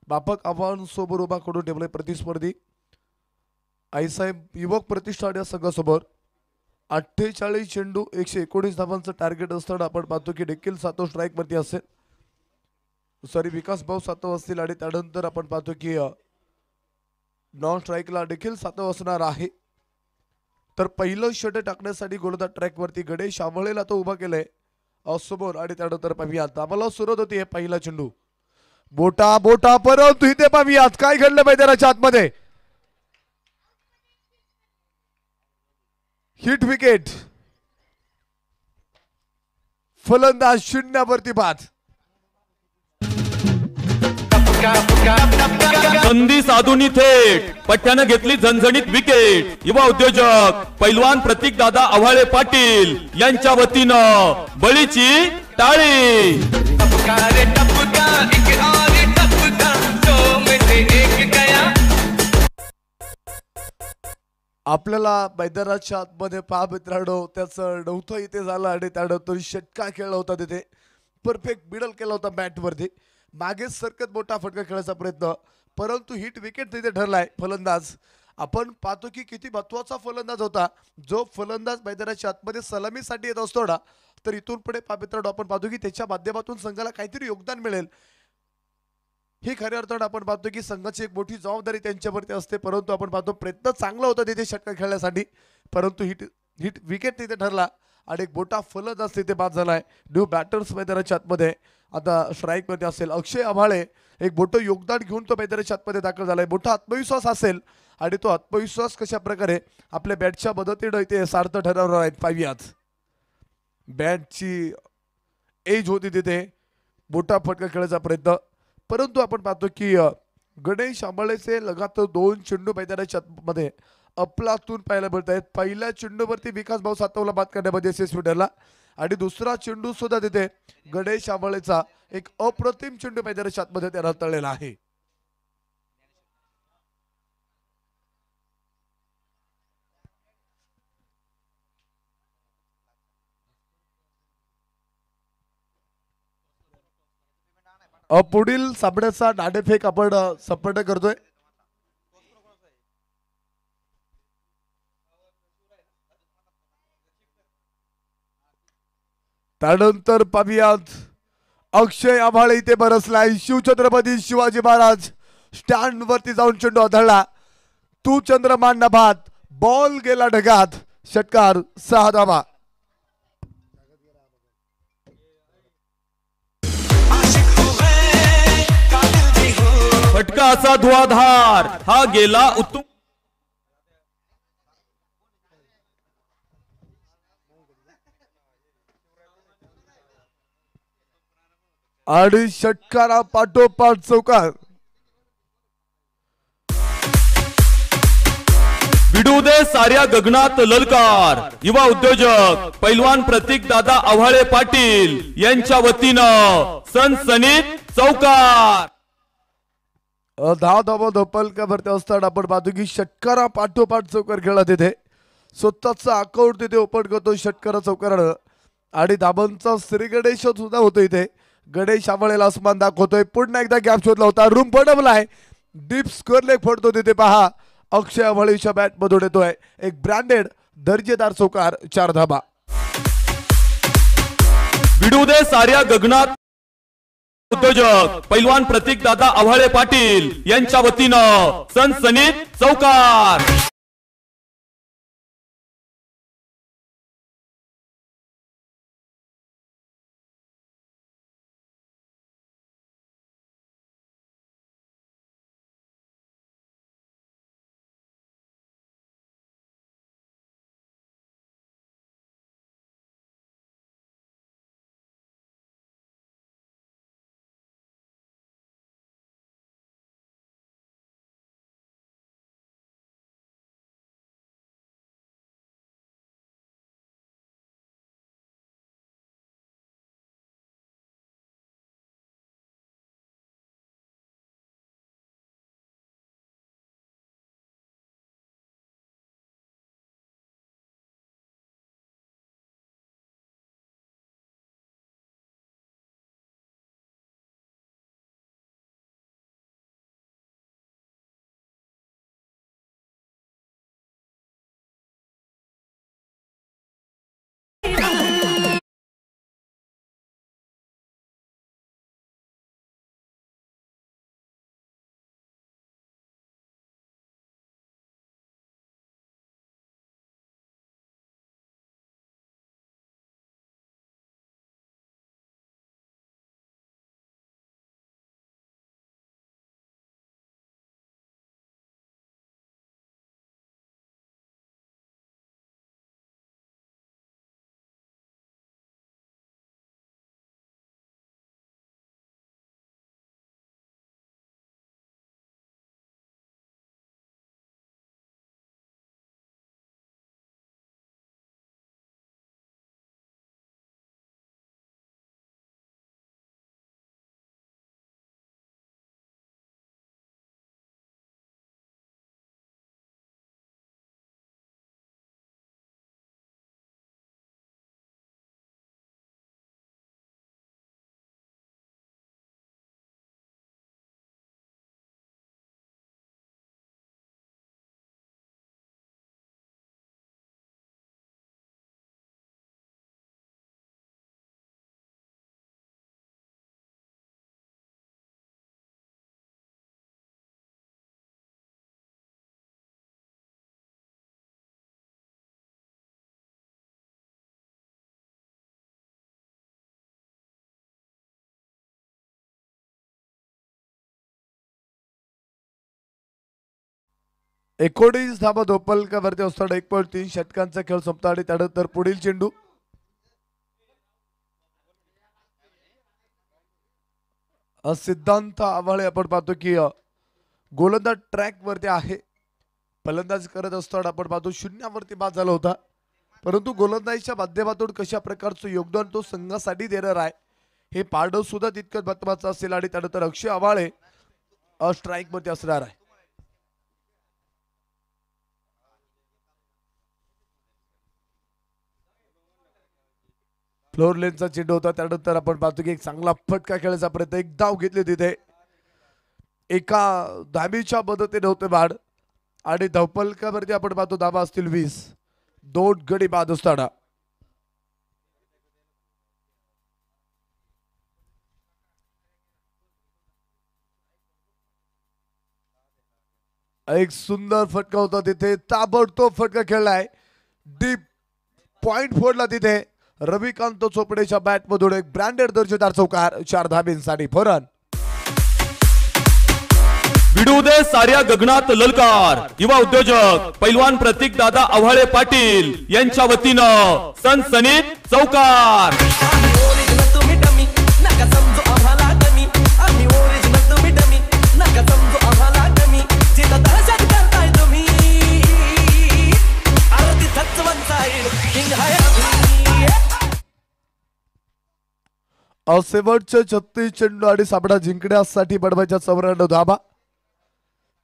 बापक आव्हान सोबत उभा करून ठेवले प्रतिस्पर्धी आईसाहेब युवक प्रतिष्ठान या संघासमोर 48 चेंडू 119 धावांचं टार्गेट असताना आपण पाहतो की देखील सातो स्ट्राईक वरती असेल सॉरी विकास भाऊ सातो असतील आणि त्यानंतर आपण पाहतो की नॉन स्ट्राईकला देखील सातो असणार आहे तर पहिलं षट टाकण्यासाठी गोलंदाज ट्रॅक वरती गणेश आंबळेला तो उभा केलाय समोर आणि त्यानंतर पाहूयात आम्हाला सुरुवात होती पहिला चेंडू बोटा बोटा परंतु इथे पाहूयात काय घडलं मैदानाच्या आतमध्ये हिट विकेट फलंदाज शून्यावरती बाद संधी साधून थेट पट्ट्यानं घेतली झणझणीत विकेट युवा उद्योजक पैलवान प्रतीक दादा आव्हाळे पाटील यांच्या वतीनं बळीची टाळी आपल्याला मैदानाच्या आतमध्ये पहा मित्रांनो त्याचं नव्हतं इथे झालं आणि त्यानंतर षटका खेळला होता तिथे परफेक्ट मिडल केला होता बॅट वरती मागे सरकत मोठा फटका खेळायचा प्रयत्न परंतु हिट विकेट तिथे ठरलाय फलंदाज आपण पाहतो की किती महत्वाचा फलंदाज होता जो फलंदाज मैदानाच्या आतमध्ये सलामीसाठी येत असतो ना तर इथून पुढे मित्रांनो आपण पाहतो की त्याच्या माध्यमातून संघाला काहीतरी योगदान मिळेल ही खऱ्या अर्थानं आपण पाहतो की संघाची एक मोठी जबाबदारी त्यांच्यावरती असते परंतु आपण पाहतो प्रयत्न चांगला होता तिथे षटकार खेळण्यासाठी परंतु हिट विकेट तिथे ठरला आणि एक मोठा फलंदाज तिथे बाद झालाय न्यू बॅटर्स मैदानाच्या आतमध्ये आता स्ट्राईक मध्ये असेल अक्षय आव्हाळे एक मोठं योगदान घेऊन तो मैदानाच्या आतमध्ये दाखल झालाय मोठा आत्मविश्वास असेल आणि तो आत्मविश्वास कशा प्रकारे आपल्या बॅटच्या मदतीने इथे सार्थ ठरवणार आहेत पाहूयात बॅटची एज होती तिथे मोठा फटका खेळायचा प्रयत्न परंतु आपण पाहतो की गणेश आंबळेचे लगातार 2 चेंडू मैदानाच्या मध्ये अफलातून पाहायला मिळत आहेत पहिल्या चेंडूवरती विकास भाऊ सातवला बाद करण्यामध्ये यशस्वी ठरला आणि दुसरा चेंडू सुद्धा तिथे गणेश आंबळेचा एक अप्रतिम चेंडू मैदानाच्या आतमध्ये त्याला तळलेला आहे पुढील सामन्याचा नाणेफेक आपण संपन्न करतोय त्यानंतर पाहूयात अक्षय आव्हाळे इथे बरसलाय शिवछत्रपती शिवाजी महाराज स्टँड वरती जाऊन चेंडू आदळला तू चंद्रमान नभात बॉल गेला ढगात षटकार 6 धावा फटका असा धुआधार हा गेला उत्तम आणि षटकारा पाठोपाठ चौकार विडू दे साऱ्या गगनात ललकार युवा उद्योजक पैलवान प्रतीक दादा आव्हाळे पाटील यांच्या वतीनं सनसनीत चौकार धाव धपलकावरती असताना आपण पाहतो की षटकारा पाठोपाठ चौकार खेळला तिथे स्वतःचं अकाउंट तिथे ओपन करतो षटकारा चौकारानं आणि धाबांचा श्री गणेश सुद्धा होतो इथे गणेश आंबळेला आसमान दाखवतोय पुन्हा एकदा गॅप शोधला होता रूम पडवलाय डीप स्कोअर लेग फोडतो तिथे पहा अक्षय आंबळेच्या बॅट मधून येतोय एक ब्रँडेड दर्जेदार चौकार 4 धाबा विडू दे साऱ्या गगनात उद्योजक पैलवान प्रतीक दादा आव्हाळे पाटील यांच्या वतीनं सनसनीत चौकार 19 धाबा धोपलकावरती असताना 1.3 षटकांचा खेळ संपला आणि त्यानंतर पुढील चेंडू सिद्धांत आव्हाळे आपण पाहतो की गोलंदाज ट्रॅक वरती आहे. फलंदाज करत असताना आपण पाहतो शून्यावरती बाद झाला होता, परंतु गोलंदाजीच्या माध्यमातून कशा प्रकारचं योगदान तो संघासाठी देणार आहे हे पारडं सुद्धा तितकंच महत्वाचं असेल. आणि त्यानंतर अक्षय आव्हाळे स्ट्राईक मध्ये असणार आहे. फ्लोर लेनचा चेंडू होता, त्यानंतर आपण पाहतो की एक चांगला फटका खेळायचा प्रयत्न, एक धाव घेतली तिथे एका धाबीच्या मदतीने होते बाड आणि धावपलकावरती आपण पाहतो धाबा असतील 20, 2 गडी बाद असताना एक सुंदर फटका होता तिथे, ताबडतोब फटका खेळलाय, डीप पॉइंट फोडला तिथे रविकांत चोपडेच्या बॅट मधून एक ब्रँडेड दर्जेदार चौकार, 4 धाबींसाठी फरन. भिडू दे साऱ्या गगनात ललकार. युवा उद्योजक पैलवान प्रतीक दादा आव्हाळे पाटील यांच्या वतीनं सनसनीत चौकार. शेवटचे 36 चेंडू आणि सामना जिंकण्यासाठी बनवायच्या 94 धाबा.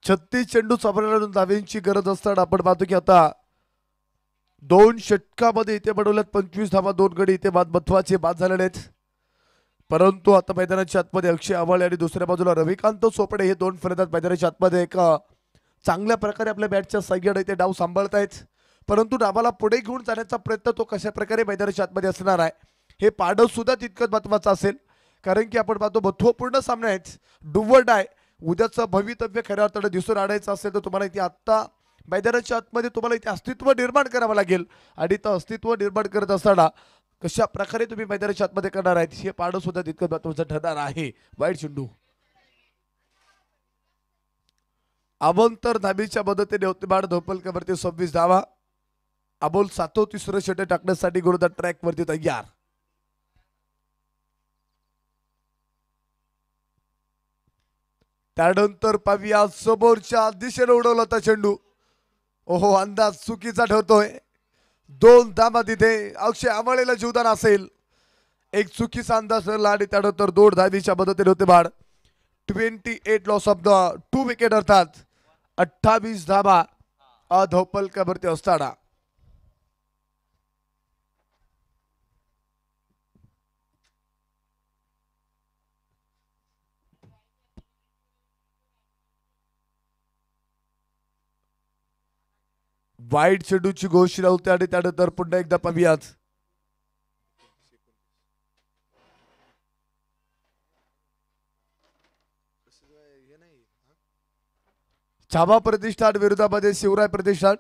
36 चेंडू 94 धाब्यांची गरज असताना आपण पाहतो की आता 2 षटकामध्ये इथे बनवल्यात 25 धाबा, 2 गडी इथे महत्वाचे बाद झालेले आहेत. परंतु आता मैदानाच्या आतमध्ये अक्षय आव्हाळे आणि दुसऱ्या बाजूला रविकांत चोपडे हे 2 फलंदाज मैदानाच्या आतमध्ये एक चांगल्या प्रकारे आपल्या बॅटच्या साह्याने इथे डाव सांभाळतायत. परंतु डावाला पुढे घेऊन जाण्याचा प्रयत्न तो कशा प्रकारे मैदानाच्या आतमध्ये असणार आहे हे पाडव सुद्धा तितकंच महत्वाचं असेल. कारण की आपण पाहतो महत्वपूर्ण सामने आहेत, डुव्वट आहे. उद्याचं भवितव्य खऱ्या अर्थाने दिसून आणायचं असेल तर तुम्हाला इथे आत्ता मैदानाच्या आतमध्ये तुम्हाला इथे अस्तित्व निर्माण करावं लागेल. आणि तर अस्तित्व निर्माण करत असताना कशा प्रकारे तुम्ही मैदानाच्या आतमध्ये करणार आहेत हे पाडव सुद्धा तितकंच महत्वाचं ठरणार आहे. वाईट चेंडू अवंतर धाबीच्या मदतीने होते बाड धोपलकावरती 26 धावा. अबोल 37 षटक टाकण्यासाठी गोलंदाज ट्रॅक वरती तयार. त्यानंतर पाहूया समोरच्या दिशेने उडवला होता चेंडू. ओहो, अंदाज चुकीचा ठरतोय. 2 धाबा तिथे अक्षय आव्हाळेला जीवदान असेल, एक चुकीचा अंदाज ठरला आणि त्यानंतर 2 धाबीच्या मदतीने होते बाड. 28 लॉस ऑफ द 2 विकेट अर्थात 28 धाबा धोपलकावरती असताना वाईट चेंडूची घोषणा होते. आणि त्यानंतर पुन्हा एकदा पाहूयात छावा प्रतिष्ठान विरोधामध्ये शिवराय प्रतिष्ठान.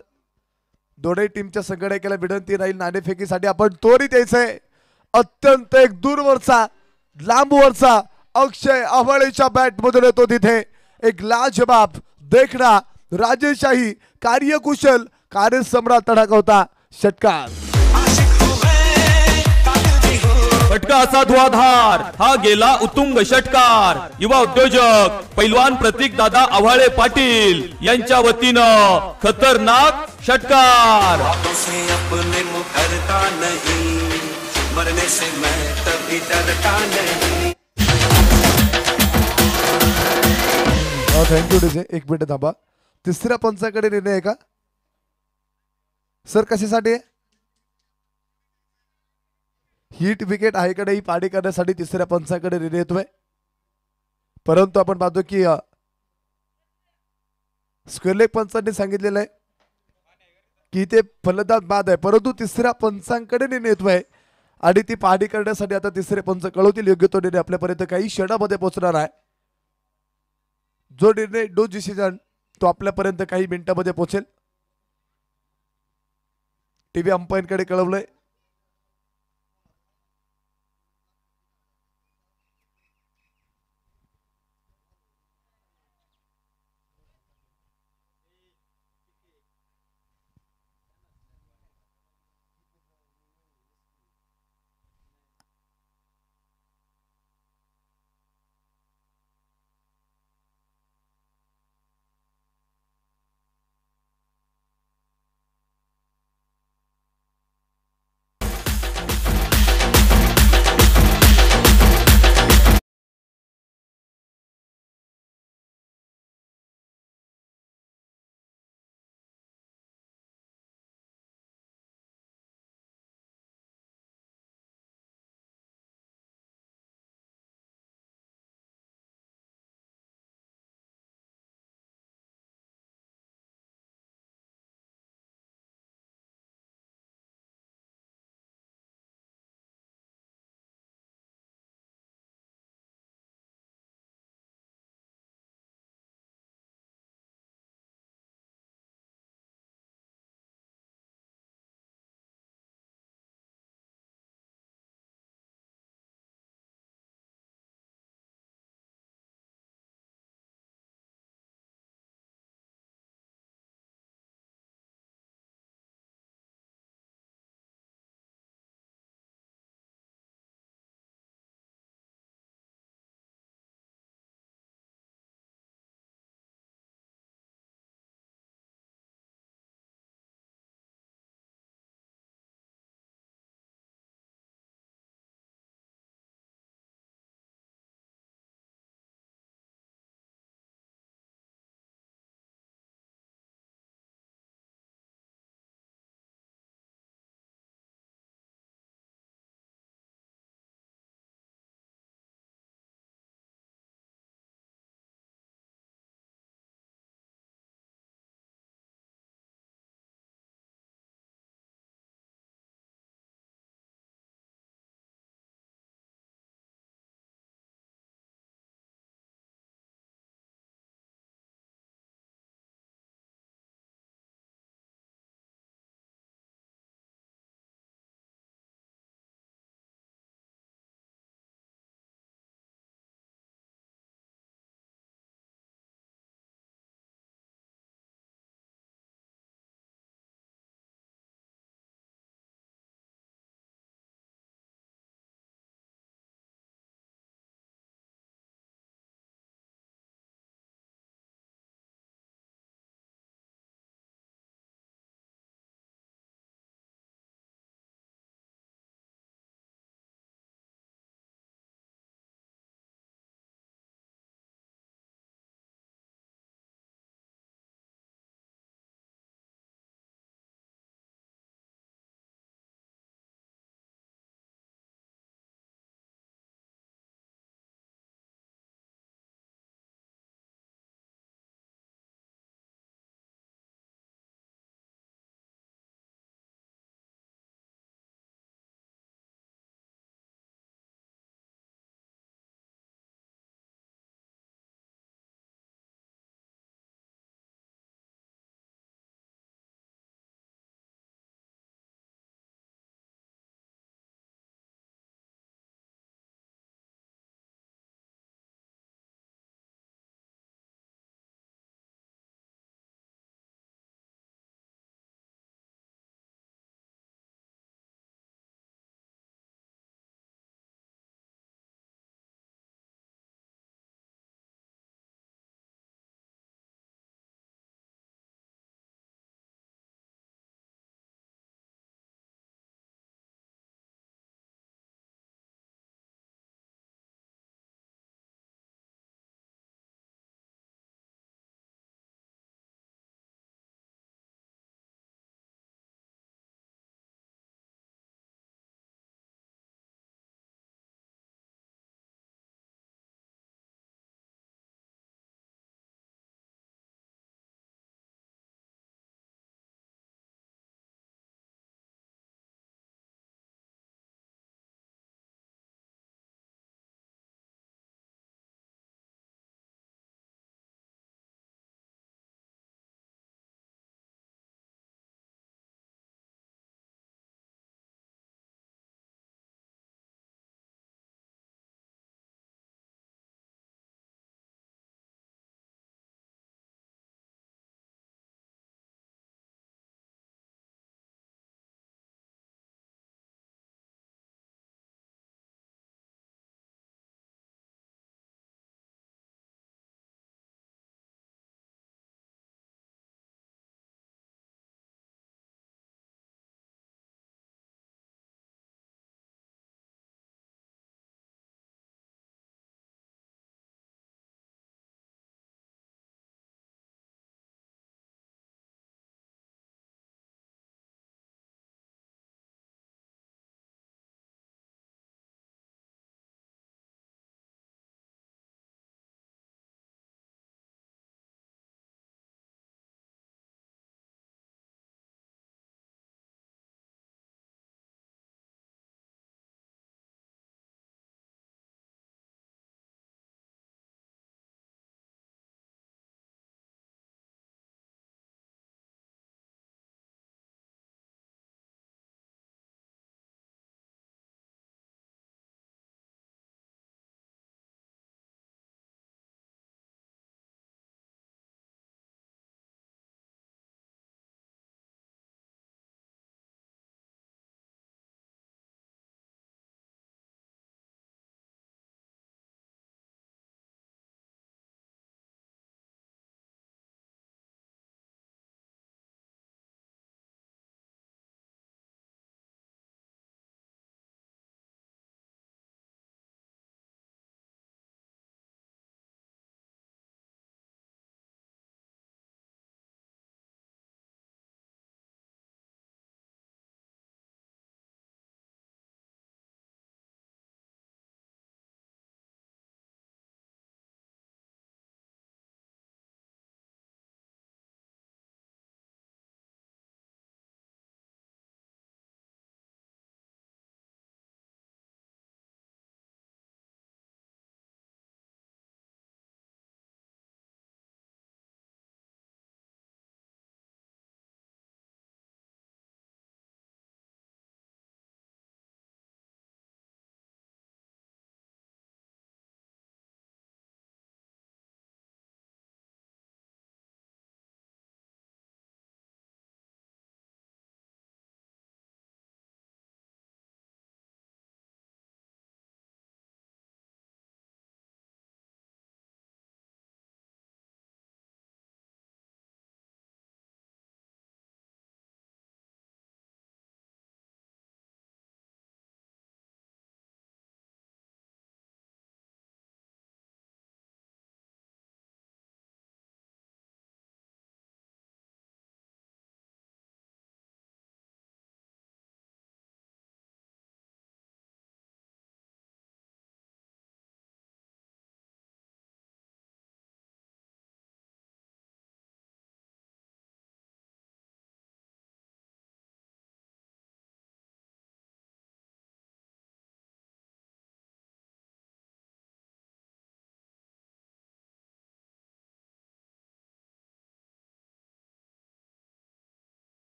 दोन्ही टीमच्या संघटनेला विनंती राहील नाणेफेकीसाठी आपण त्वरित यायचंय. अत्यंत एक दूरवरचा लांबवरचा अक्षय आव्हाळेच्या बॅट मधून येतो तिथे एक लाजबाब देखणा राजेशाही कार्यकुशल कार्यसम्राट तडाखा होता. षटकार फटका असा धुआधार, हा गेला उत्तुंग षटकार. युवा उद्योजक पैलवान प्रतीक दादा आव्हाळे पाटील यांच्या वतीनं खतरनाक षटकार. Thank you DJ. 1 मिनिट थांबा. तिसऱ्या पंचाकडे निर्णय आहे का सर? कशासाठी हिट विकेट आहे का नाही पाडी करण्यासाठी तिसऱ्या पंचाकडे निर्णय येतोय. परंतु आपण पाहतो की स्क्वेअरलेग पंचांनी सांगितलेलं आहे की ते फलंदाज बाद आहे, परंतु तिसऱ्या पंचांकडे निर्णय येतोय आणि ती पाडी करण्यासाठी आता तिसरे पंच कळवतील योग्य तो निर्णय आपल्यापर्यंत काही क्षणामध्ये पोहोचणार आहे. जो निर्णय नो डिसिजन तो आपल्यापर्यंत काही मिनिटांमध्ये पोहोचेल. टीव्ही अंपायरकडे कळवलंय.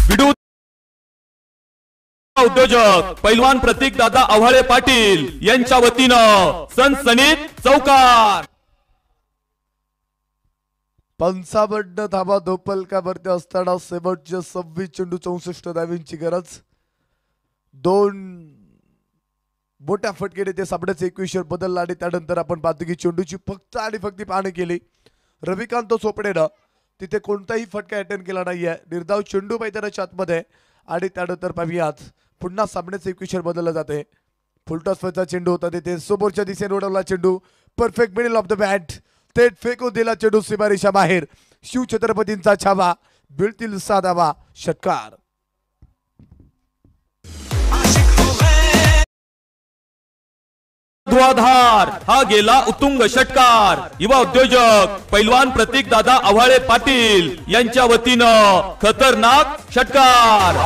विडू उद्योजक पैलवान प्रतीक दादा आव्हाळे पाटील यांच्या वतीनं सनसनीत चौकार. 55 धावा धोपलकावरती असताना शेवटच्या 26 चेंडू 64 धावांची गरज. 2 मोठ्या फटकेने ते सामन्याचे 21 बदलला आणि त्यानंतर आपण पाहतो की चेंडूची फक्त आणि फक्त पाहणी केली. रविकांत चोपडेनं तिथे कोणताही फटका अटेंड केला नाहीये. निर्धाव चेंडू मैदानाच्या आतमध्ये आणि त्यानंतर पाहूयात पुन्हा सामन्याचे 21 बदलला जाते. फुलटॉसचा चेंडू होता तिथे समोरच्या दिशेने उडवला चेंडू. Perfect middle of the bat थेट फेकून दिला चेंडू सीमारेषा बाहेर. शिवछत्रपतींचा छावा बिळतील 6 धावा षटकार. धुआधार हा गेला उत्तुंग षटकार. युवा उद्योजक पैलवान प्रतीक दादा आव्हाळे पाटील यांच्या वतीनं खतरनाक षटकार.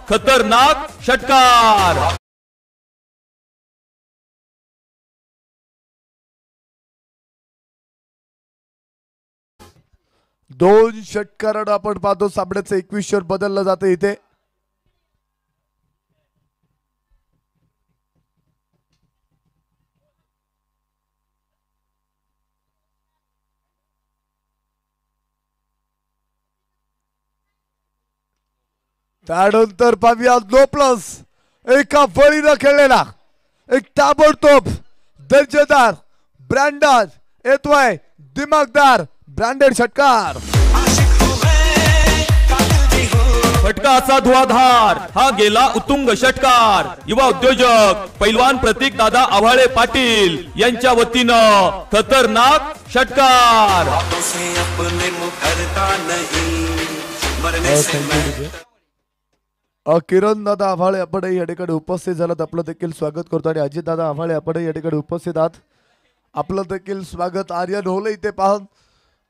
खतरनाक षटकार. दोन षटकारानं आपण पाहतो सामन्याचं 21 बदललं जातं इथे. त्यानंतर पाहूया नो प्लस एका फळीनं खेळलेला एक ताबडतोब दर्जेदार ब्रँडेड येतोय दिमागदार ब्रँडेड षटकार. फटका असा धुआधार हा गेला उत्तुंग षटकार. युवा उद्योजक पैलवान प्रतीक दादा आव्हाळे पाटील यांच्या वतीनं खतरनाक षटकार. किरण दादा आव्हाळे आपण या ठिकाणी उपस्थित झालात, आपलं देखील स्वागत करतो. आणि अजित दादा आव्हाळे आपण या ठिकाणी उपस्थित आहात, आपलं देखील स्वागत. आर्यन होले इथे पाहून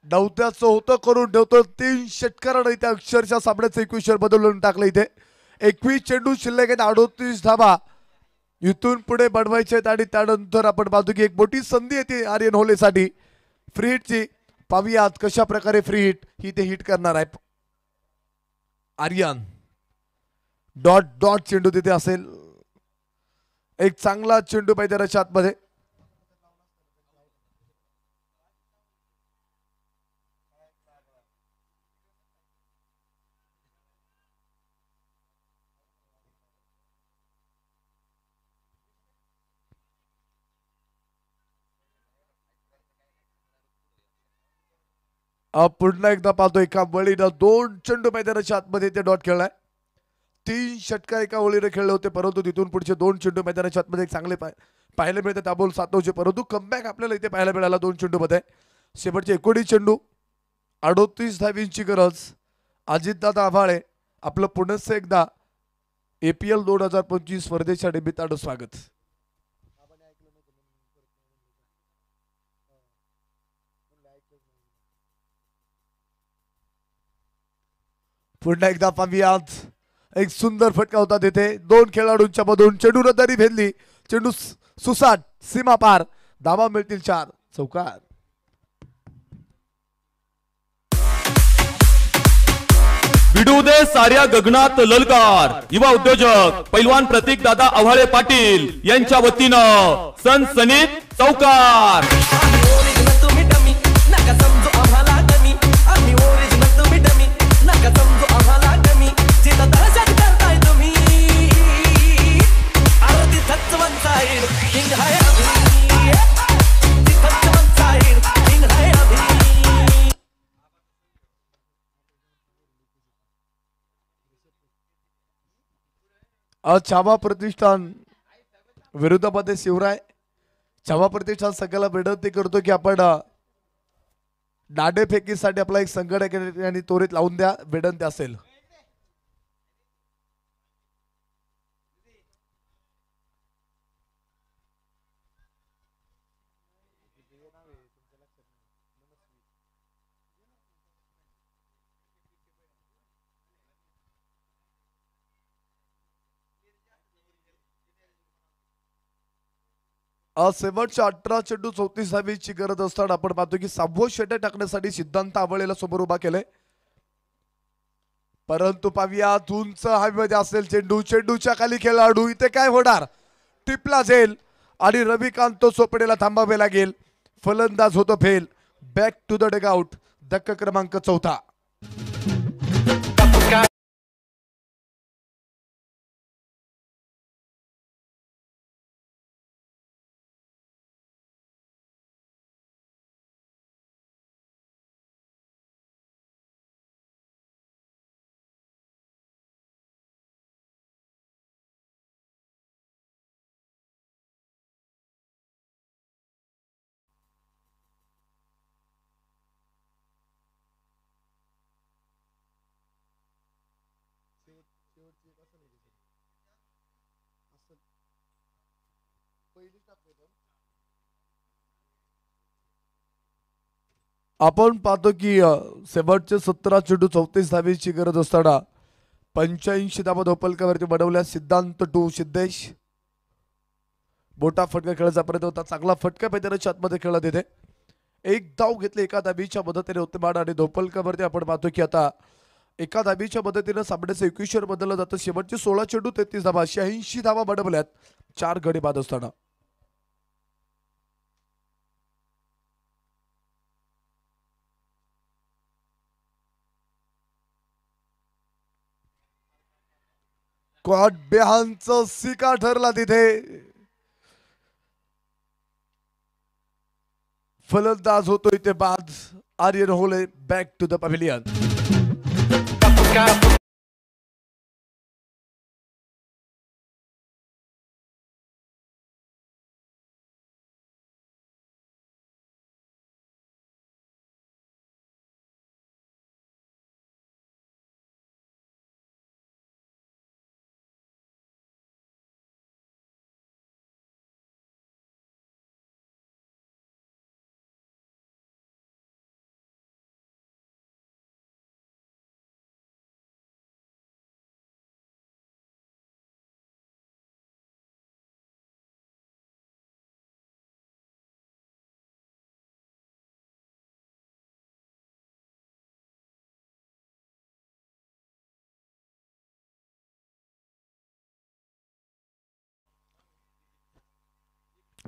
नवत्याचं होतं करून ठेवतो. 3 षटकारानं इथे अक्षरशः सामन्याचं 21 बदलून टाकलं इथे. 21 चेंडू शिल्लक आहेत, 38 धावा इथून पुढे बनवायचे आहेत आणि त्यानंतर आपण पाहतो की एक मोठी संधी येते आर्यन होलेसाठी फ्री हिटची. पाहूयात कशा प्रकारे फ्री हिट ही ते हिट करणार आहे. आर्यन डॉट डॉट चेंडू तिथे असेल, एक चांगला चेंडू मैदानाच्या आतमध्ये. पुन्हा एकदा पाहतो एका बळीनं 2 चेंडू मैदानाच्या आतमध्ये ते डॉट खेळलाय. 3 षटकार एका ओळीने खेळले होते, परंतु तिथून पुढचे 2 चेंडू मैदानाच्या आतमध्ये एक चांगले पाहायला मिळते दाबोल सातवचे, परंतु कमबॅक आपल्याला इथे पाहायला मिळाला 2 चेंडू मध्ये. शेवटचे 19 चेंडू 38 धावींची गरज. अजितदादा आव्हाळे आपलं पुनश्च एकदा APL 2025 स्पर्धेच्या निमित्तानं स्वागत. पुन्हा एकदा पाहूयात, एक सुंदर फटका होता तिथे 2 खेळाडूंच्या मधून. चेंडूनं दरी भेदली, चेंडू सुसाट सीमा पार, धावा मिळतील 4. चौकार. विडू दे साऱ्या गगनात ललकार. युवा उद्योजक पैलवान प्रतीक दादा आव्हाळे पाटील यांच्या वतीनं सनसनीत चौकार. छावा प्रतिष्ठान विरोधामध्ये शिवराय. छावा प्रतिष्ठान सगळ्याला विनंती करतो की आपण नाणेफेकीसाठी आपला एक संघटक आणि त्वरित लावून द्या, विनंती असेल. शेवटच्या 18 चेंडू 34 धावीची गरज असताना आपण पाहतो की 6वं षटक टाकण्यासाठी सिद्धांत आव्हाळेला समोर उभा केलंय, परंतु पाहूया उंच हवेमध्ये असेल चेंडू. चेंडूच्या खाली खेळाडू, इथे काय होणार, टिपला जाईल आणि रविकांत चोपडेला थांबावे लागेल. फलंदाज होतो fail. Back to the dugout. धक्का क्रमांक 4. आपण पाहतो की शेवटचे 17 चेंडू 34 धावीची गरज असताना 85 धावा धोपलकावरती बनवल्या. सिद्धांत टू सिद्धेश. मोठा फटका खेळायचा प्रयत्न होता, चांगला फटका मैदानाच्या आतमध्ये खेळला तिथे. एक धाव घेतले एका धाबीच्या मदतीने उत्तमान आणि धोपलकावरती आपण पाहतो की आता एका धाबीच्या मदतीने सामन्याचं 21 बदललं जातं. शेवटचे 16 चेंडू 33 धावा, 86 धावा बनवल्यात 4 गडी बाद असताना. क्वाड बेहानचं सिका ठरला तिथे. फलंदाज होतो इथे बाद. आर्यन होले बॅक टू द पॅव्हिलियन.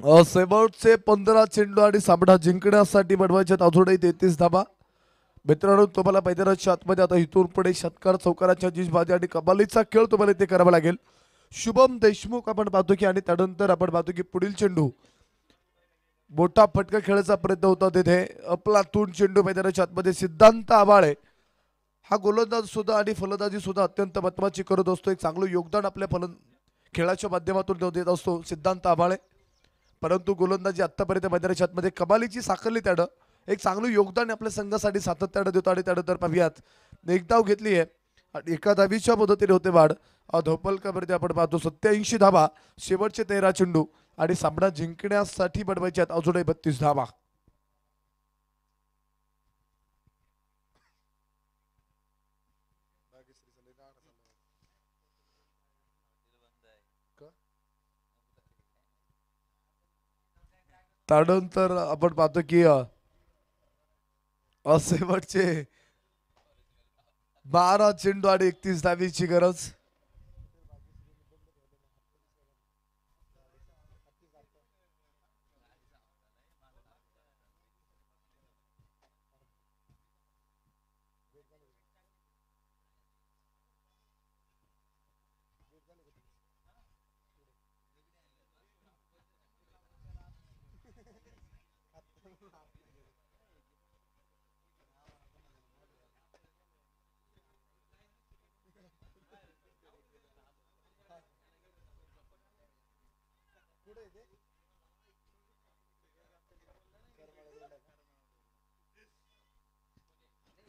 शेवटचे 15 चेंडू आणि सामना जिंकण्यासाठी बनवायचे अजूनही 33 धाबा. मित्रांनो तुम्हाला मैदानाच्या आतमध्ये आता इथून पुढे षटकार चौकाराच्या जिजबाजी आणि कमालीचा खेळ तुम्हाला ते करावा लागेल. शुभम देशमुख आपण पाहतो की आणि त्यानंतर आपण पाहतो की पुढील चेंडू मोठा फटका खेळायचा प्रयत्न होता तिथे अफलातून चेंडू मैदानाच्या आतमध्ये सिद्धांत आबाळे हा गोलंदाज सुद्धा आणि फलंदाजी सुद्धा अत्यंत महत्वाची करत असतो. एक चांगलं योगदान आपल्या खेळाच्या माध्यमातून देत असतो सिद्धांत आबाळे. परंतु गोलंदाजी आतापर्यंत मैदानाच्या आतमध्ये कमालीची साकारली त्यानं एक चांगलं योगदान आपल्या संघासाठी सातत्यानं देतो. आणि त्यानंतर पाहूयात एक धाव घेतली आहे आणि एका धावीच्या मदतीने होते वाढ. धोपलकावरती आपण पाहतो 87 धावा शेवटचे 13 चेंडू आणि सामना जिंकण्यासाठी बनवायचे आहेत अजूनही 32 धावा. त्यानंतर आपण पाहतो की शेवटचे 12 चेंडू आणि 31 धावीची गरज.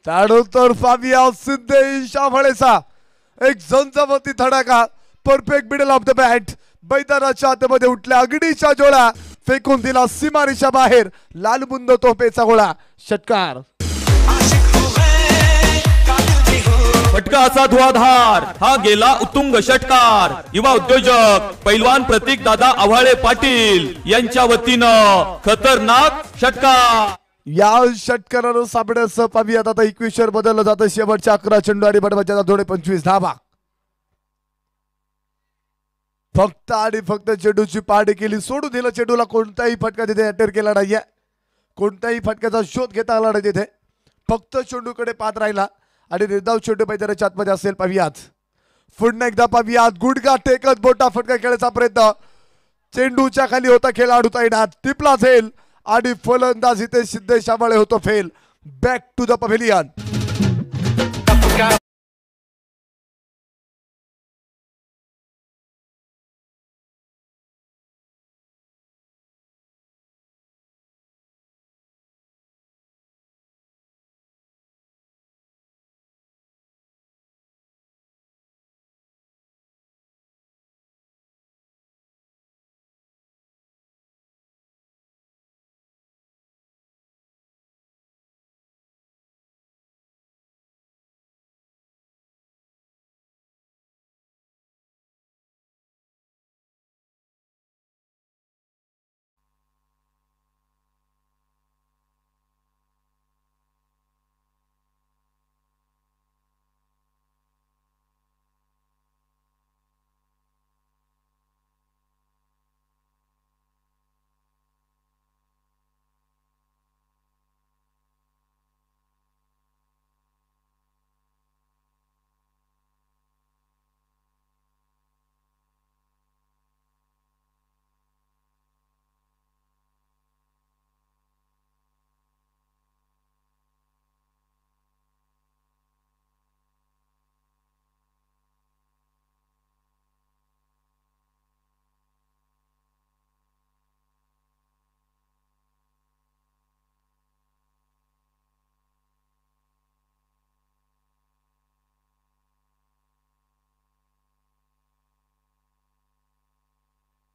त्यानंतर फाबिया सिद्धेश आव्हाळेचा एक झंझावती धडाका perfect middle of the bat मैदानाच्या आतमध्ये उठल्या अगडीच्या जोळा फेकून दिला सीमारेषा बाहेर लालबुंद तोफेचा गोळा षटकार. फटका असा धुआधार हा गेला उत्तुंग षटकार. युवा उद्योजक पैलवान प्रतीक दादा आव्हाळे पाटील यांच्या वतीनं खतरनाक षटकार. या षटकारानं सामन्याचं पाहूयात आता 21 बदललं जातं. शेवटच्या 11 चेंडू आणि बनवायच्या थोडे 25 धावा. फक्त आणि फक्त चेंडूची पाहणी केली सोडून दिलं. चेंडूला कोणताही फटका तिथे अटेर केला नाहीये. कोणत्याही फटक्याचा शोध घेता आला नाही तिथे. फक्त चेंडूकडे पाहत राहिला आणि निर्धाव चेंडू मैदानाच्या आतमध्ये असेल. पाहूयात पुन्हा एकदा पाहूयात गुडघा टेकत मोठा फटका खेळायचा प्रयत्न. चेंडूच्या खाली होता खेळाडू तैनात टिपला झेल आणि फलंदाज इथे सिद्धेश आव्हाळे होतो fail. Back to the pavilion.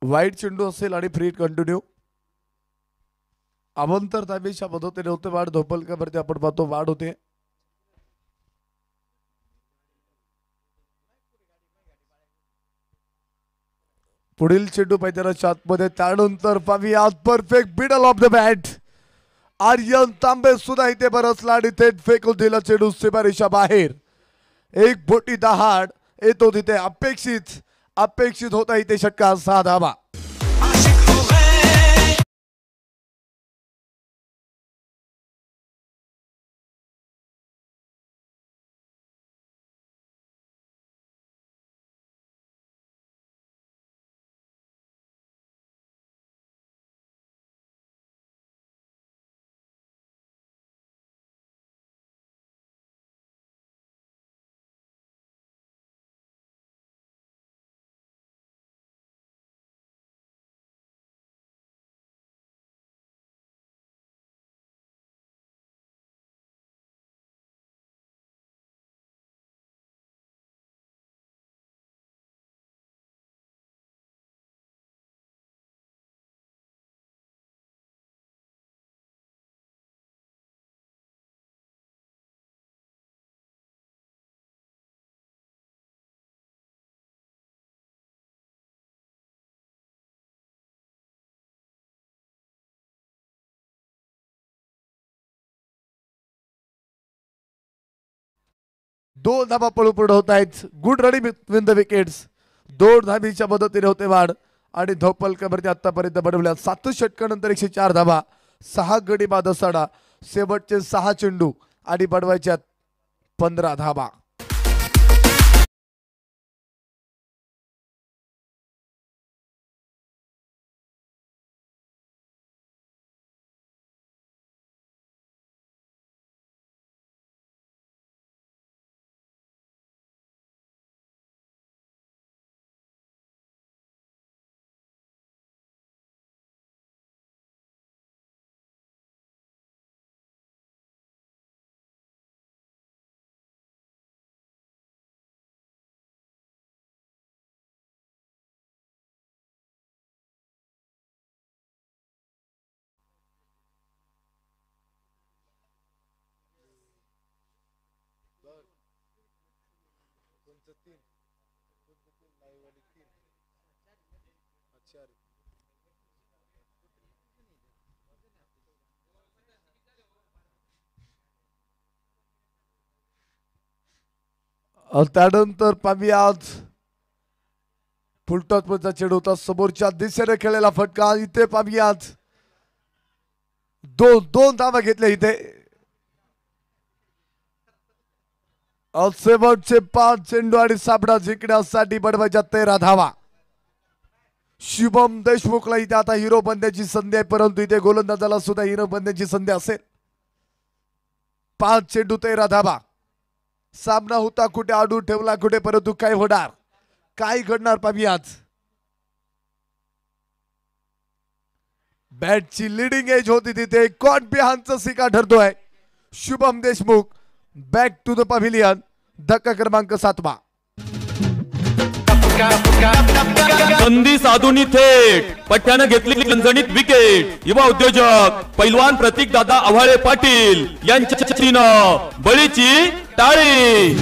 वाईट चेंडू असेल आणि फ्री कंटिन्यू. अवंतर दाबेच्या मदतीने होते वाढ. धोपलकावरती आपण पाहतो वाढ होते. पुढील चेंडू मैदानाच्या आतमध्ये. त्यानंतर पाहूयात perfect middle of the bat. Aryan Tambe सुद्धा इथे बरसला आणि थेट फेकून दिला चेंडू सीमारेषा बाहेर. एक बोटी दहाड येतो तिथे. अपेक्षित होता इथे षटकार 6 धावा. 2 धाबा पळू पुढे होत आहेत. Good running win the wickets. 2 धाबीच्या मदतीने होते वाढ आणि धोपलकरती आतापर्यंत बनवल्या 7 षटकानंतर 104 धाबा, 6 गडी बाद साडा, शेवटचे 6 चेंडू आणि बनवायच्यात 15 धाबा. त्यानंतर पाहूयात फुलटॉसचा चेंडू होता समोरच्या दिशेने खेळलेला फटका. इथे पाहूयात दोन धावा घेतल्या इथे. शेवटचे 5 चेंडू आणि साबडा जिंकण्यासाठी बनवायच्या 13 धावा. शुभम देशमुखला इथे आता हिरो बनण्याची संधी आहे, परंतु इथे गोलंदाजाला सुद्धा हिरो बनण्याची संधी असेल. 5 चेंडू 13 धावा. सामना होता कुठे, आडू ठेवला कुठे, परंतु काय होणार, काय घडणार पाहूयात. बॅटची लिडिंग एज होती तिथे. कॉट बिहानचा सिका ठरतोय. Shubham Deshmukh back to the pavilion. धक्का क्रमांक 7. संधी साधून थेट पट्ट्यानं घेतलेली झणझणीत विकेट. युवा उद्योजक पैलवान प्रतीक दादा आव्हाळे पाटील यांच्या चीनं बळीची टाळी.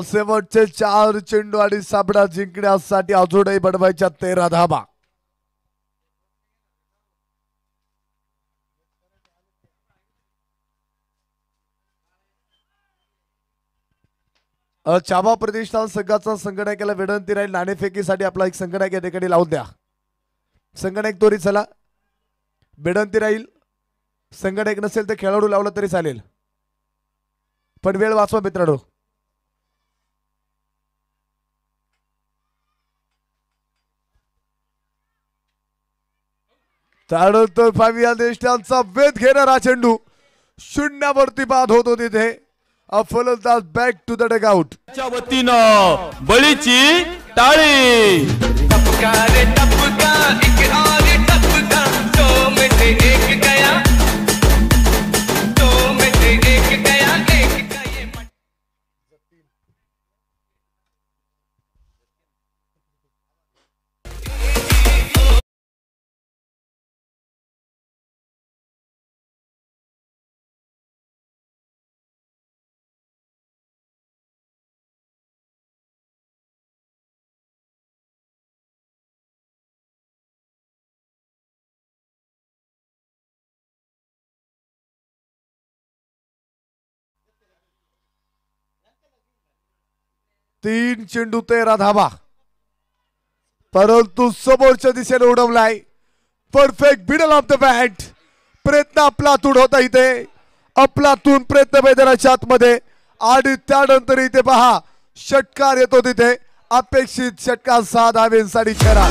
शेवटचे 4 चेंडू आणि साबडा जिंकण्यासाठी अजूनही बनवायच्या 13 धाबा. चाबा प्रतिष्ठान संघाचा संगणकाला विनंती राहील, नाणेफेकीसाठी आपला एक संगणक या ठिकाणी लावून द्या. संगणक तोरी चला, विनंती राहील. संगणक नसेल तर खेळाडू लावला तरी चालेल, पण वेळ वाचवा मित्रांनो. त्यानंतर पाहूया देशटांचा वेध घेणारा चेंडू शून्यावरती बाद होतो तिथे. फलंदाज बॅक टू द डगआउट. च्या वतीनं बळीची टाळी. तीन चेंडू 13 धाबा, परंतु समोरच्या दिशेने उडवलाय. Perfect middle of the bat. प्रयत्न आपलातून होता इथे, आपलातून प्रयत्न मैदानाच्या आतमध्ये आणि त्यानंतर इथे पहा षटकार येतो तिथे. अपेक्षित षटकार 6 धावेंसाठी छेडा.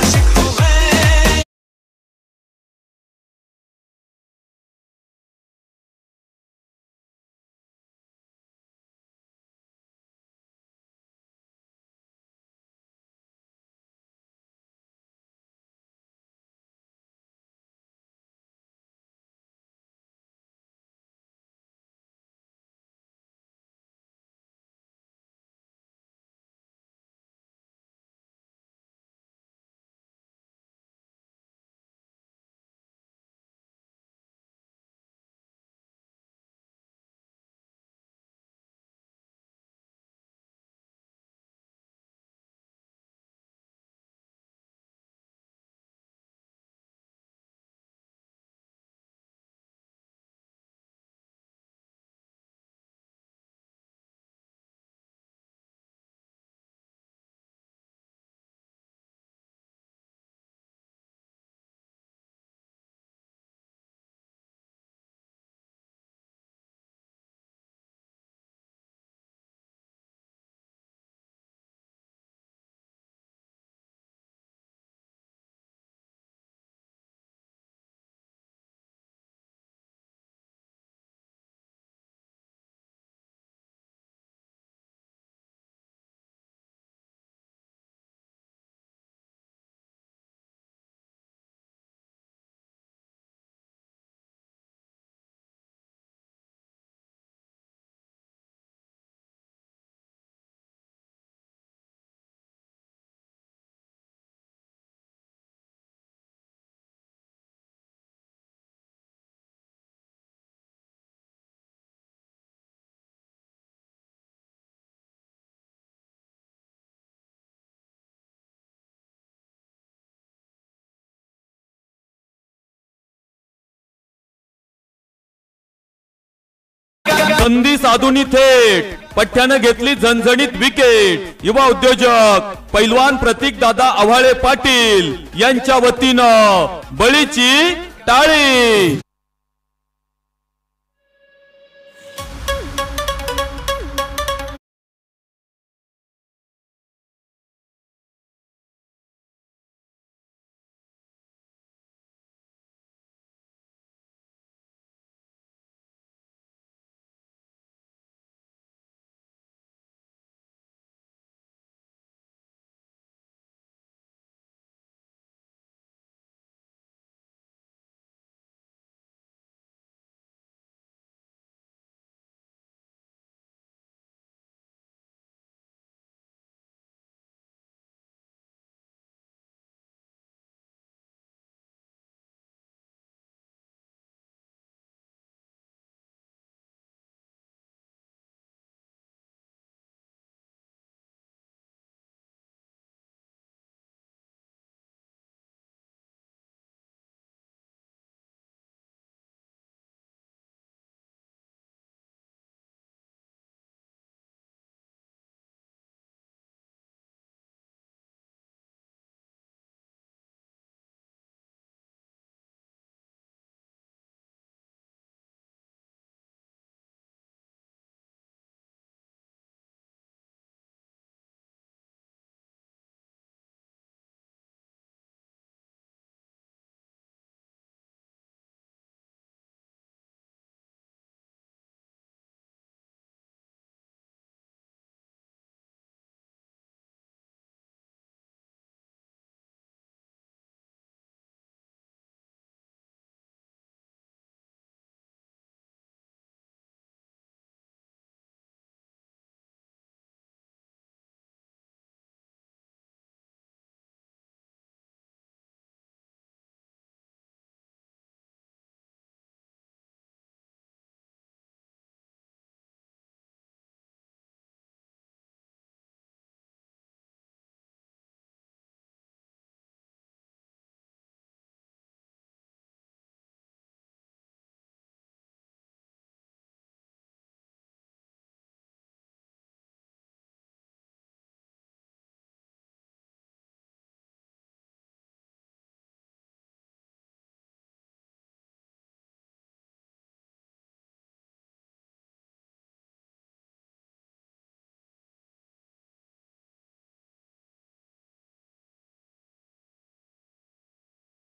संधी साधून थेट पठ्ठ्यानं घेतली झणझणीत विकेट. युवा उद्योजक पैलवान प्रतीक दादा आव्हाळे पाटील यांच्या वतीनं बळीची टाळी.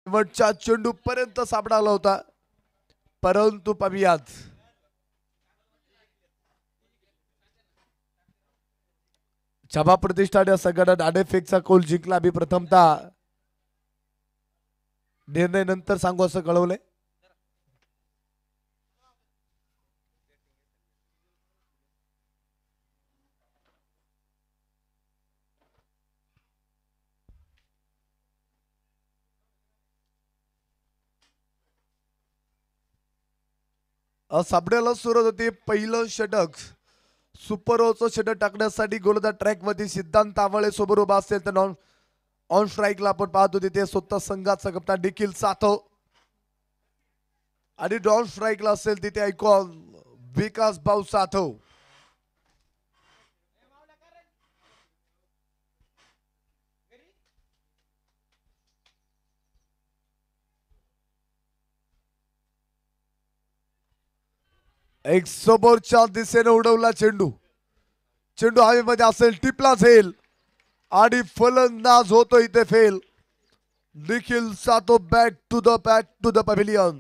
शेवटच्या चेंडू पर्यंत सापडा आला होता, परंतु पाहुयात छबा प्रतिष्ठान या संघाने नाणेफेकचा कौल जिंकला. आम्ही प्रथमतः निर्णय नंतर सांगू असं कळवलंय. सापड्याला सुरुवात होती. पहिलं षटक सुपर ओव्हरचं षटक टाकण्यासाठी गोलंदाज ट्रॅक मध्ये सिद्धांत आव्हाळे सोबत उभा असेल तर ऑन स्ट्राईकला आपण पाहतो तिथे स्वतः संघाचा कप्तान निखिल सातव आणि डॉन स्ट्राईकला असेल तिथे ऐकॉन विकास भाऊ सातव. एक समोरच्या दिशेने उडवला चेंडू. चेंडू हवेमध्ये असेल, टिपला जाईल आणि फलंदाज होतो इथे फेल. निखिल सातो बॅक टू द पॅव्हिलियन.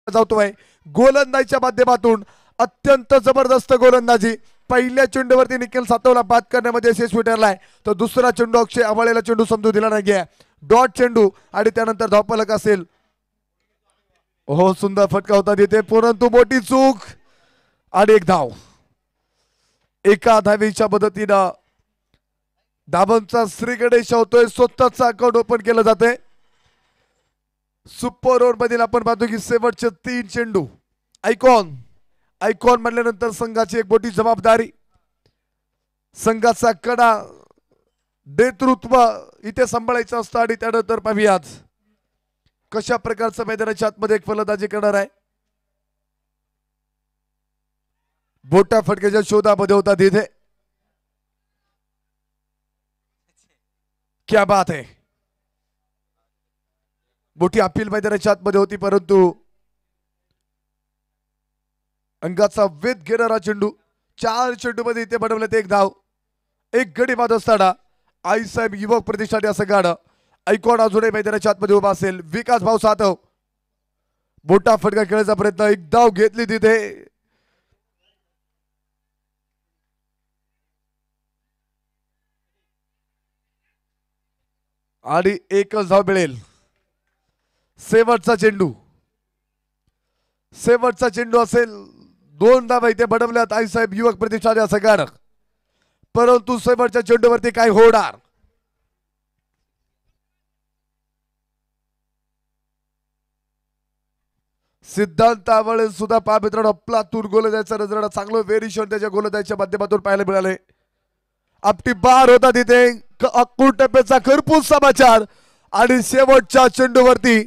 जातोय गोलंदाजीच्या माध्यमातून अत्यंत जबरदस्त गोलंदाजी. पहिल्या चेंडूवरती निखिल सातवला बाद करण्यामध्ये यशस्वी ठरलाय, तर दुसरा चेंडू अक्षय आवाळेला चेंडू समजू दिला नाहीये. डॉट चेंडू आणि त्यानंतर धावफलक असेल. हो, सुंदर फटका होता तिथे, परंतु मोठी चूक आणि एक धाव. एका धावेच्या मदतीनं धावांचा श्री गणेश होतोय. स्वतःचा अकाउंट ओपन केलं जाते. सुपर ओव्हर मधील आपण पाहतो की शेवटचे 3 चेंडू. आयकॉन आयकॉन म्हणल्यानंतर संघाची एक मोठी जबाबदारी, संघाचा कडा नेतृत्व इथे सांभाळायचं असतं. आणि त्यानंतर पाहूयात कशा प्रकारचं मैदानाच्या आतमध्ये एक फलंदाजी करणार आहे. बोटा फटक्याच्या शोधामध्ये होता तिथे. क्या बात है. मोठी अपील मैदानाच्या आतमध्ये होती, परंतु अंगाचा वेध घेणारा चेंडू. 4 चेंडू मध्ये इथे बनवण्यात एक धाव, एक गडी बाद असताना आईसाहेब युवक प्रतिष्ठान असं गाणं. आयकॉन अजूनही मैदानाच्या आतमध्ये उभा असेल. विकास भाऊ सातव मोठा फटका खेळण्याचा प्रयत्न, एक धाव घेतली तिथे. आणि एकच धाव मिळेल. शेवटचा चेंडू, शेवटचा चेंडू असेल. 2 धावा इथे बनवल्यात आईसाहेब युवक प्रतिष्ठान असं गाणं, परंतु शेवटच्या चेंडूवरती काय होणार. सिद्धांत आवळे सुद्धा पहा मित्रांनो, आपलातून गोलंदाजीचा नजराणा चांगलं व्हेरिएशन त्याच्या गोलंदाजीच्या माध्यमातून पाहायला मिळाले. आपटी बार होता तिथे. अक्कूर टप्प्याचा खरपूस समाचार आणि शेवटच्या चेंडूवरती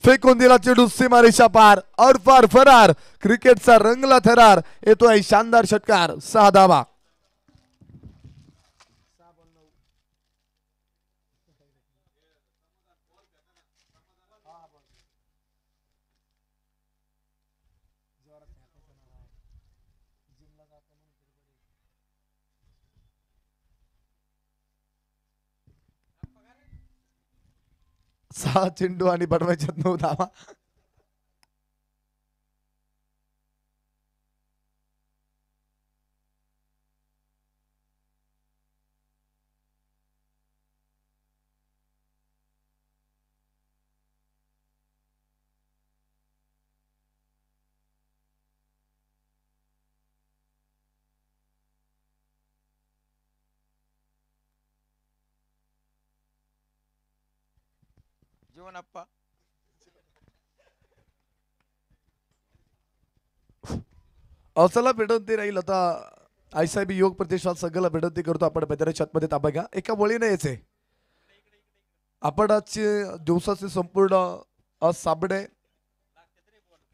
फेकून दिला चेंडू सीमारेषा पार. अर्फार फरार, क्रिकेटचा रंगला थरार. येतोय शानदार षटकार. 6 धावा. सहा चेंडू आणि बनवायच्यात 9 धावा. जीवनप्पा अवसाला विनंती राहील आता. आईसाहेब योग प्रतिष्ठान संघाला विनंती करतो, आपण मैदानाच्या आतमध्ये ताबा घ्या. एका वळीने यायचे. आपण आजचे दिवसाचे संपूर्ण साबणे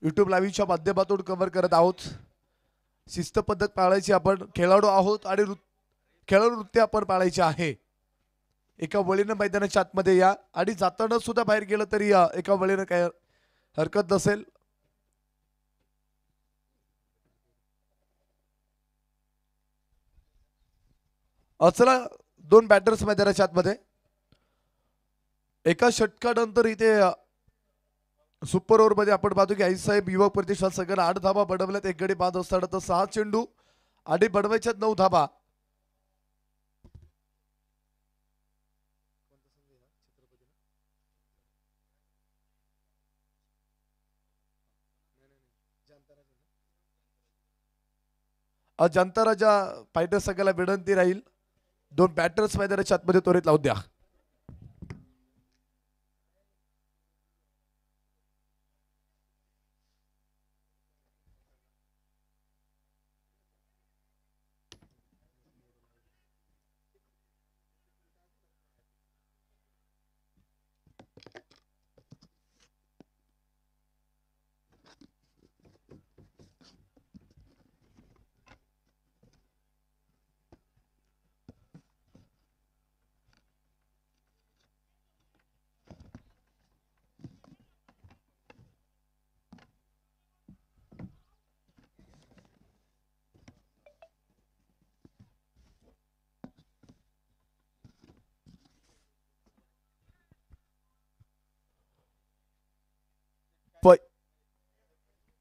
युट्यूब लाईव्हच्या माध्यमातून कव्हर करत आहोत. शिस्त पद्धत पाळायची, आपण खेळाडू आहोत आणि खेळाडू नृत्य आपण पाळायचे आहे. एका वळीनं मैदानाच्या आतमध्ये या आणि जाताना सुद्धा बाहेर गेलं तरी या. एका वळीनं काय हरकत नसेल. चला, 2 बॅटर्स मैदानाच्या आतमध्ये. एका षटकानंतर इथे सुपर ओव्हर मध्ये आपण पाहतो की आईसाहेब युवक प्रतिष्ठान संघाने 8 धावा बनवल्यात, एक गडी बाद असताना. तर 6 चेंडू आणि बनवायच्यात 9 धावा. जनता राजा फायटर संघाला विनंती राहील, 2 बॅटर्स मैदानाच्या आतमध्ये त्वरित लावून द्या.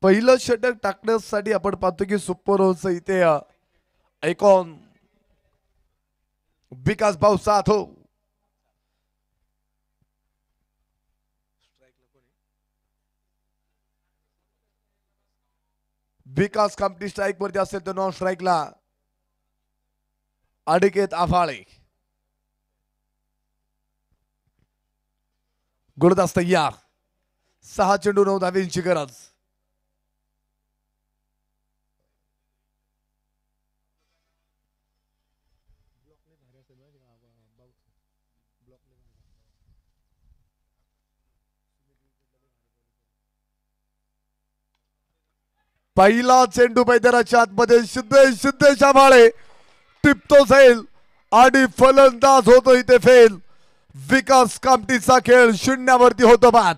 पहिलं षटक टाकण्यासाठी आपण पाहतो की सुपर ओव्हरचं इथे आयकॉन विकास भाऊ साथ हो. विकास कामटी स्ट्राईक वरती असेल तर नॉन स्ट्राईकला अडिकेत आफाळे. गुलदास तयार. 6 चेंडू 9 धावेंची गरज. पहिला चेंडू मैदानाच्या आतमध्ये सिद्धेश आभाळे टिपतो जाईल आणि फलंदाज होतो इथे फेल. विकास कामटीचा खेळ 0वरती होतो बाद.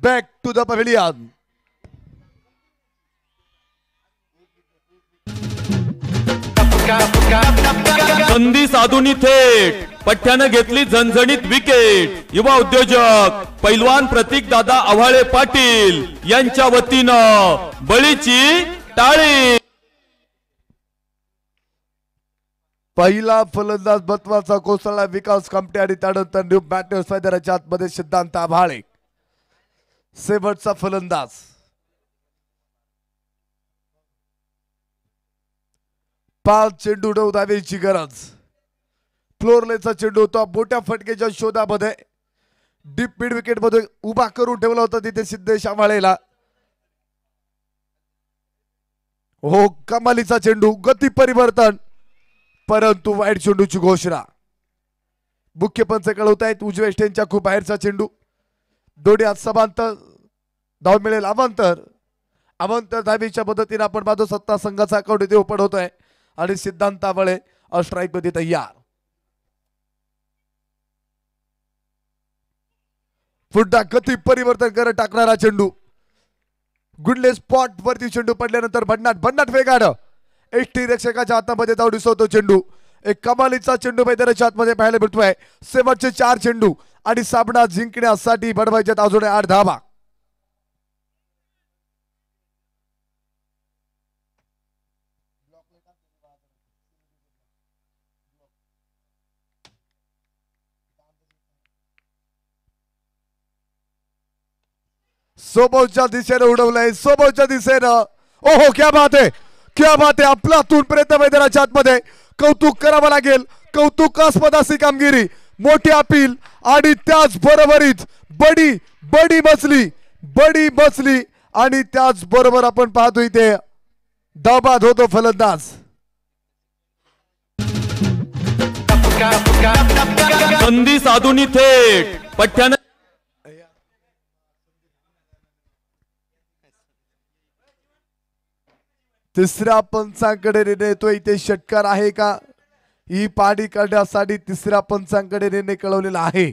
Back to the pavilion. संधी साधून थेट पठ्ठ्यानं घेतली झणझणीत विकेट. युवा उद्योजक पैलवान प्रतीक दादा आव्हाळे पाटील यांच्या वतीनं बळीची टाळी. पहिला फलंदाज महत्वाचा कोसळला विकास कामटे आणि त्यानंतर न्यू बॅटर्स मैदानाच्या आतमध्ये सिद्धांत आभाळे शेवटचा फलंदाज. पाच चेंडू 9 धावेची गरज. फ्लोरलेचा चेंडू होता मोठ्या फटकेच्या शोधामध्ये डीप मिड विकेट मध्ये उभा करून ठेवला होता तिथे सिद्धेश आव्हाळेला. हो कमालीचा चेंडू गती परिवर्तन परंतु वाईट चेंडूची घोषणा. मुख्य पंच कळवत आहेत उजव्या स्टेनच्या खूप बाहेरचा चेंडू. दोन्ही हात समांतर धाव मिळेल अवांतर धावेच्या पद्धतीने आपण पाहतो सत्ता संघाचा अकाउंट इथे ओपन होतोय आणि सिद्धांत आव्हाळे स्ट्राईक मध्ये तयार. पुन्हा गती परिवर्तन करत टाकणारा चेंडू. गुडले स्पॉट वरती चेंडू पडल्यानंतर भन्नाट वेगानं एसटी रक्षकाच्या हातामध्ये जाऊन दिसतो चेंडू. एक कमालीचा चेंडू मैदानाच्या आतमध्ये पाहायला मिळतोय. शेवटचे 4 चेंडू आणि सामना जिंकण्यासाठी बडवायच्यात अजून 8 धावा. सोबतच्या दिशेने उडवलंय सोबतच्या दिशेनं. ओहो क्या बात आहे आपलातून प्रयत्न मैदानाच्या आतमध्ये. कौतुक करावं लागेल. कौतुकास्पद अशी कामगिरी मोठी अपील आणि त्याच बरोबरीत बडी बसली आणि त्याच बरोबर आपण पाहतो इथे धावबाद होतो फलंदाज. संधी साधून थेट पठ्ठ्यानं तिसऱ्या पंचांकडे निर्णय येतोय. इथे षटकार आहे का ही पाणी काढण्यासाठी तिसऱ्या पंचांकडे निर्णय कळवलेला आहे.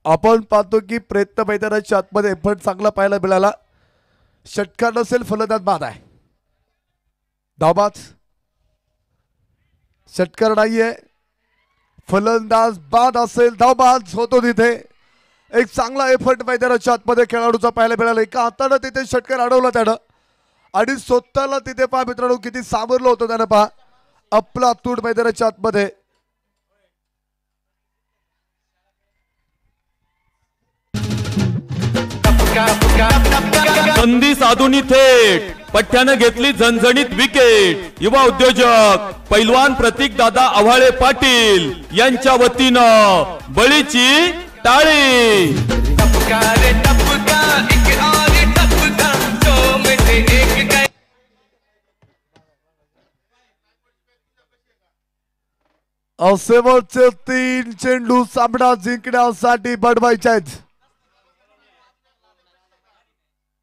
आपण पाहतो की प्रयत्न मैदानाच्या आतमध्ये एफर्ट चांगला पाहायला मिळाला. षटकार नसेल फलंदाज बाद आहे. धावबाद षटकार नाहीये फलंदाज बाद असेल धावबाद होतो तिथे. एक चांगला एफर्ट मैदानाच्या आतमध्ये खेळाडूचा पाहायला मिळाला. एका हाताने तिथे षटकार अडवला त्यानं आणि स्वतःला तिथे पहा मित्रांनो किती सावरलं होतं त्यानं. पहा आपला तूड मैदानाच्या आतमध्ये संधी साधून थेट पठ्ठ्यानं घेतली झणझणीत विकेट. युवा उद्योजक पैलवान प्रतीक दादा आव्हाळे पाटील यांच्या वतीनं बळीची टाळी. शेवटचे 3 चेंडू सामना जिंकण्यासाठी बडवायचे आहेत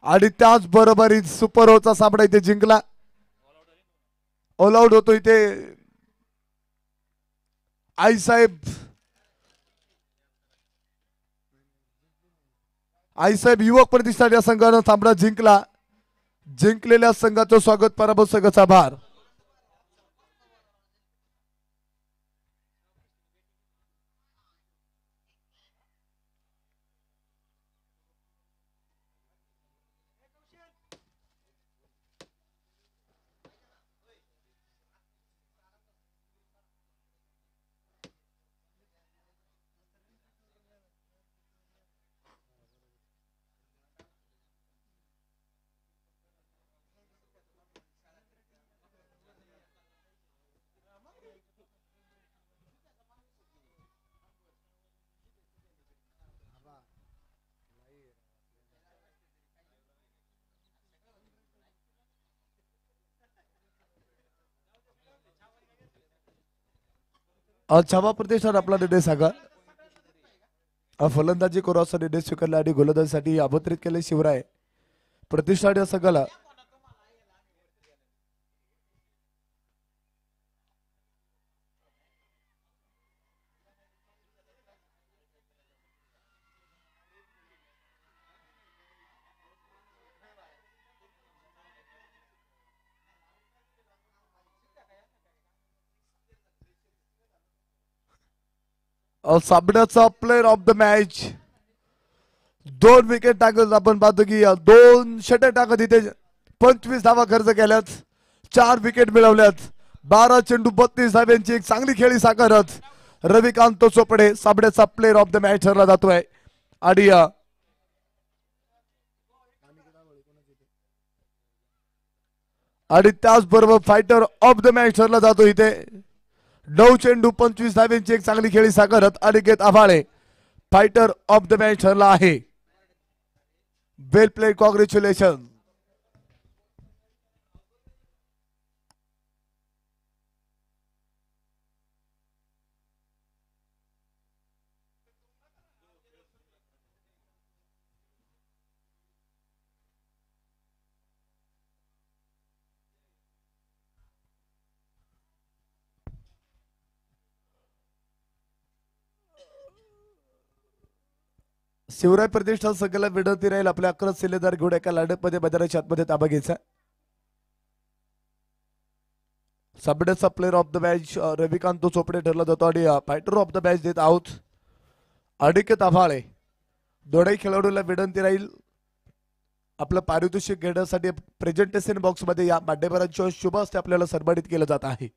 आणि त्याच बरोबरीत सुपर ओव्हरचा सामना इथे जिंकला. ऑल आउट होतो इथे आईसाहेब युवक प्रतिष्ठान या संघानं सामना जिंकला. जिंकलेल्या संघाचं स्वागत, पराभूत संघाचा आभार. छावा प्रतिष्ठान आपला निर्णय सांगा. फलंदाजी करू असा निर्णय स्वीकारला आणि गोलंदाजीसाठी आमंत्रित केले शिवराय प्रतिष्ठान या संघाला. सामन्याचा player of the match 2 wicket टाकत आपण पाहतो की 2 षटक टाकत इथे 25 धावा खर्च केल्यात, 4 विकेट मिळवल्यात, 12 चेंडू 32 धाव्यांची एक चांगली खेळी साकारत रविकांत चोपडे सामन्याचा प्लेयर ऑफ द मॅच ठरला जातोय. आणि त्याचबरोबर फायटर ऑफ द मॅच ठरला जातो इथे 9 चेंडू 25 धाव्यांची एक चांगली खेळी साकारत Aniket Abhale fighter of the match ठरला आहे. वेल प्ले, कॉंग्रॅच्युलेशन. शिवराय प्रतिष्ठान संघाला विनंती राहील आपल्या 11 सिलेदार घेऊन एका लढतमध्ये मैदानाच्या आतमध्ये ताबा घ्यायचा. सामन्याचा player of the match Ravikant Chopde ठरला जातो आणि फायटर ऑफ द मॅच देत आहोत अनिकेत आभाळे. दोन्ही खेळाडूला विनंती राहील आपलं पारितोषिक घेण्यासाठी प्रेझेंटेशन बॉक्स मध्ये या मान्यवरांच्या शुभ हस्ते आपल्याला सन्मानित केलं जात आहे.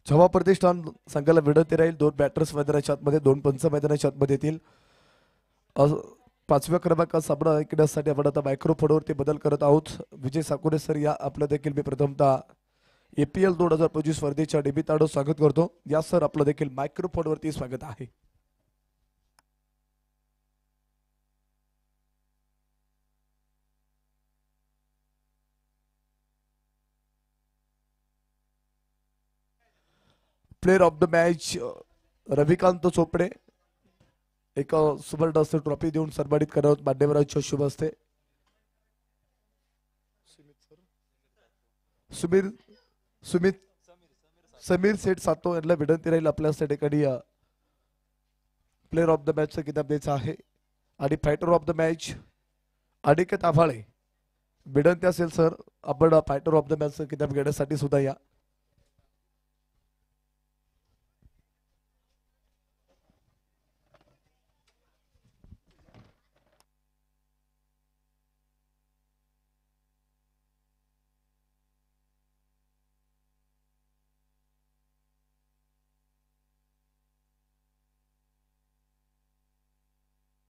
जेव्हा प्रतिष्ठान संघाला विनंती राहील 2 बॅटर्स मैदानाच्या आतमध्ये 2 पंच मैदानाच्या आतमध्ये येतील. 5व्या क्रमांकाचा सामना ऐकण्यासाठी आपण आता मायक्रोफोनवरती बदल करत आहोत. विजय साकोरे सर या आपलं देखील मी प्रथमतः APL 2025 स्पर्धेच्या निमित्तानं स्वागत करतो. या सर आपलं देखील मायक्रोफोनवरती स्वागत आहे. Player of the match Ravikant Chopde एक सुवर्ण असं ट्रॉफी देऊन सन्मानित करत मान्यवरांच्या शुभ हस्ते. समीर सेठ सातो यांना विनंती राहील आपल्या ठिकाणी प्लेयर ऑफ द मॅचचा किताब द्यायचा आहे. आणि fighter of the match Aniket Avhale विनंती असेल सर आपण फायटर ऑफ द मॅचचा किताब घेण्यासाठी सुद्धा या.